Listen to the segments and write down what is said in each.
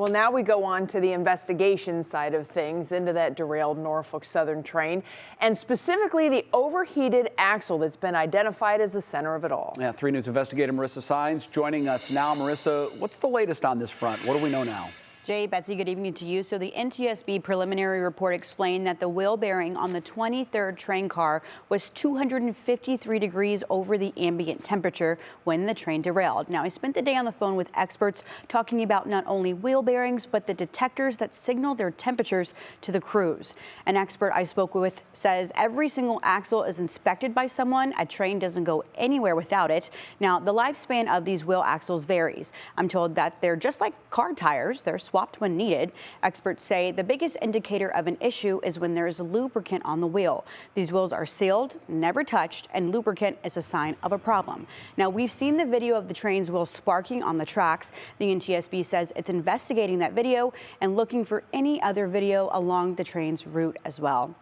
Well, now we go on to the investigation side of things into that derailed Norfolk Southern train, and specifically the overheated axle that's been identified as the center of it all. Yeah, 3 News investigator Marissa Sines joining us now. Marissa, what's the latest on this front? What do we know now? Jay, Betsy, good evening to you. So the NTSB preliminary report explained that the wheel bearing on the 23rd train car was 253 degrees over the ambient temperature when the train derailed. Now, I spent the day on the phone with experts talking about not only wheel bearings, but the detectors that signal their temperatures to the crews. An expert I spoke with says every single axle is inspected by someone. A train doesn't go anywhere without it. Now, the lifespan of these wheel axles varies. I'm told that they're just like car tires. They're swapped when needed. Experts say the biggest indicator of an issue is when there is lubricant on the wheel. These wheels are sealed, never touched, and lubricant is a sign of a problem. Now, we've seen the video of the train's wheels sparking on the tracks. The NTSB says it's investigating that video and looking for any other video along the train's route as well.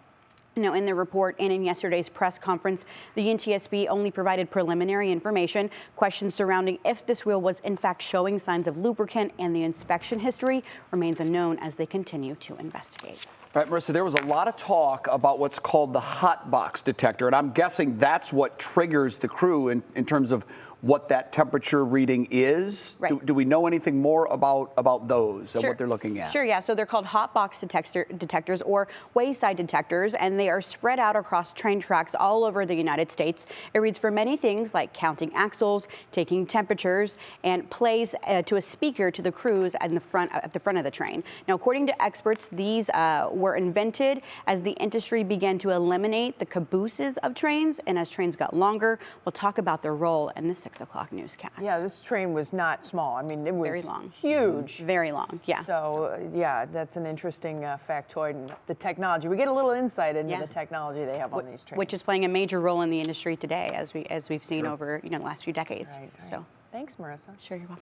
Now, in the report and in yesterday's press conference, the NTSB only provided preliminary information. Questions surrounding if this wheel was in fact showing signs of lubricant and the inspection history remains unknown as they continue to investigate. All right, Marissa, there was a lot of talk about what's called the hot box detector, and I'm guessing that's what triggers the crew in terms of what that temperature reading is. Right. Do we know anything more about those and Sure. what they're looking at? Sure, yeah. So they're called hot box detectors or wayside detectors, and they are spread out across train tracks all over the United States. It reads for many things like counting axles, taking temperatures, and plays to a speaker to the crews at the front of the train. Now, according to experts, these were invented as the industry began to eliminate the cabooses of trains, and as trains got longer. We'll talk about their role in the 6 o'clock newscast. Yeah, this train was not small. I mean, it was very long, huge. Very long. Yeah. So yeah, that's an interesting factoid and the technology. We get a little insight into the technology they have on these trains, which is playing a major role in the industry today, as we've seen over the last few decades. Right. So Thanks, Marissa. Sure, you're welcome.